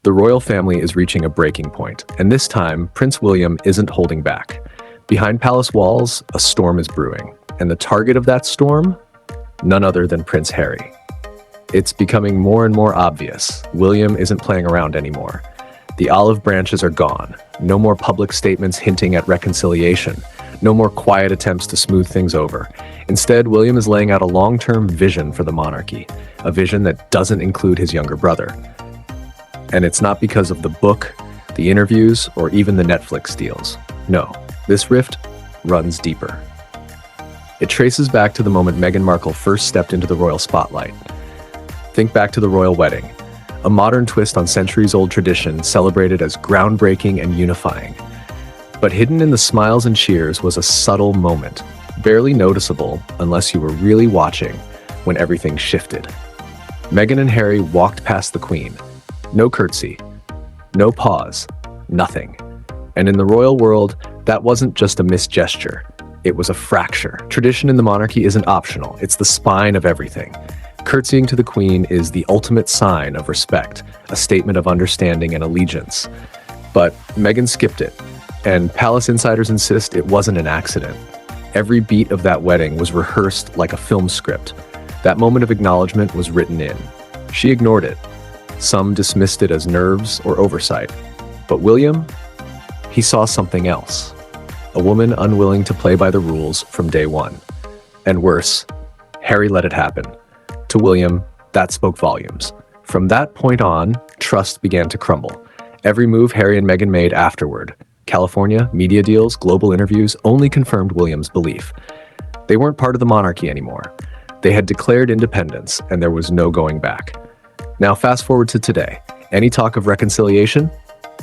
The royal family is reaching a breaking point, and this time, Prince William isn't holding back. Behind palace walls, a storm is brewing, and the target of that storm? None other than Prince Harry. It's becoming more and more obvious. William isn't playing around anymore. The olive branches are gone. No more public statements hinting at reconciliation. No more quiet attempts to smooth things over. Instead, William is laying out a long-term vision for the monarchy, a vision that doesn't include his younger brother. And it's not because of the book, the interviews, or even the Netflix deals. No, this rift runs deeper. It traces back to the moment Meghan Markle first stepped into the royal spotlight. Think back to the royal wedding, a modern twist on centuries-old tradition celebrated as groundbreaking and unifying. But hidden in the smiles and cheers was a subtle moment, barely noticeable unless you were really watching, when everything shifted. Meghan and Harry walked past the Queen. No curtsy, no pause, nothing. And in the royal world, that wasn't just a misgesture. It was a fracture. Tradition in the monarchy isn't optional. It's the spine of everything. Curtsying to the Queen is the ultimate sign of respect, a statement of understanding and allegiance. But Meghan skipped it, and palace insiders insist it wasn't an accident. Every beat of that wedding was rehearsed like a film script. That moment of acknowledgement was written in. She ignored it. Some dismissed it as nerves or oversight. But William, he saw something else. A woman unwilling to play by the rules from day one. And worse, Harry let it happen. To William, that spoke volumes. From that point on, trust began to crumble. Every move Harry and Meghan made afterward, California, media deals, global interviews, only confirmed William's belief. They weren't part of the monarchy anymore. They had declared independence, and there was no going back. Now fast forward to today. Any talk of reconciliation?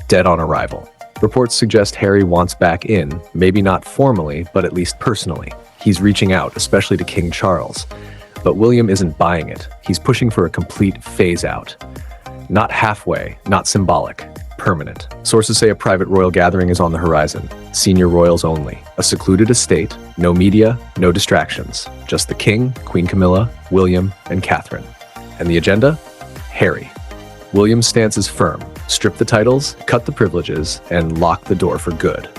Dead on arrival. Reports suggest Harry wants back in, maybe not formally, but at least personally. He's reaching out, especially to King Charles. But William isn't buying it. He's pushing for a complete phase-out. Not halfway, not symbolic, permanent. Sources say a private royal gathering is on the horizon. Senior royals only. A secluded estate, no media, no distractions. Just the King, Queen Camilla, William, and Catherine. And the agenda? Harry. William's stance is firm. Strip the titles, cut the privileges, and lock the door for good.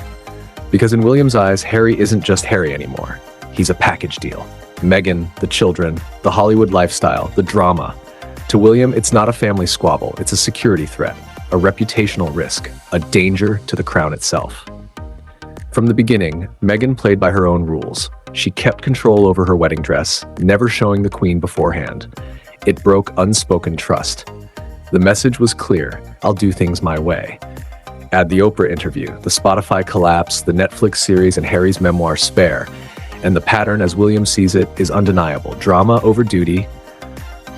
Because in William's eyes, Harry isn't just Harry anymore. He's a package deal. Meghan, the children, the Hollywood lifestyle, the drama. To William, it's not a family squabble. It's a security threat, a reputational risk, a danger to the crown itself. From the beginning, Meghan played by her own rules. She kept control over her wedding dress, never showing the Queen beforehand. It broke unspoken trust. The message was clear: I'll do things my way. Add the Oprah interview, the Spotify collapse, the Netflix series, and Harry's memoir Spare. And the pattern, as William sees it, is undeniable. Drama over duty,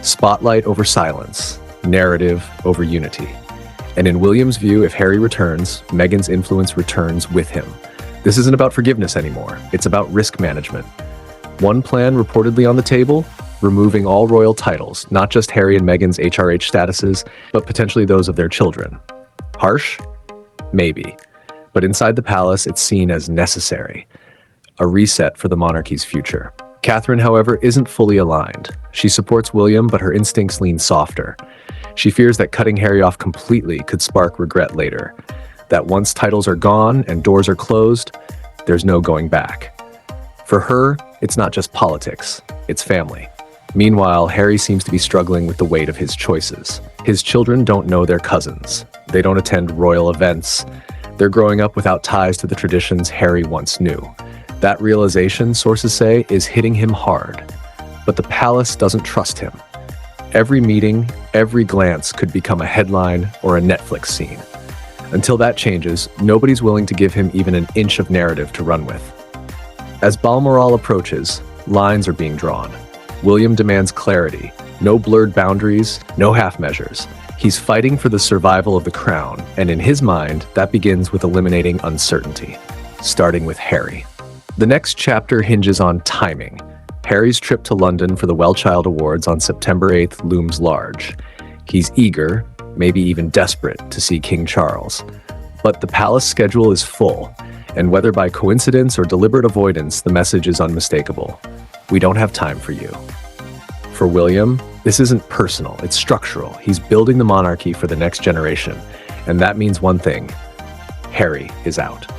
spotlight over silence, narrative over unity. And in William's view, if Harry returns, Meghan's influence returns with him. This isn't about forgiveness anymore. It's about risk management. One plan reportedly on the table: removing all royal titles, not just Harry and Meghan's HRH statuses, but potentially those of their children. Harsh? Maybe. But inside the palace, it's seen as necessary. A reset for the monarchy's future. Catherine, however, isn't fully aligned. She supports William, but her instincts lean softer. She fears that cutting Harry off completely could spark regret later. That once titles are gone and doors are closed, there's no going back. For her, it's not just politics, it's family. Meanwhile, Harry seems to be struggling with the weight of his choices. His children don't know their cousins. They don't attend royal events. They're growing up without ties to the traditions Harry once knew. That realization, sources say, is hitting him hard. But the palace doesn't trust him. Every meeting, every glance could become a headline or a Netflix scene. Until that changes, nobody's willing to give him even an inch of narrative to run with. As Balmoral approaches, lines are being drawn. William demands clarity, no blurred boundaries, no half measures. He's fighting for the survival of the crown, and in his mind, that begins with eliminating uncertainty, starting with Harry. The next chapter hinges on timing. Harry's trip to London for the Well Child Awards on September 8th looms large. He's eager, maybe even desperate, to see King Charles. But the palace schedule is full, and whether by coincidence or deliberate avoidance, the message is unmistakable. We don't have time for you. For William, This isn't personal, it's structural. He's building the monarchy for the next generation. And that means one thing: Harry is out.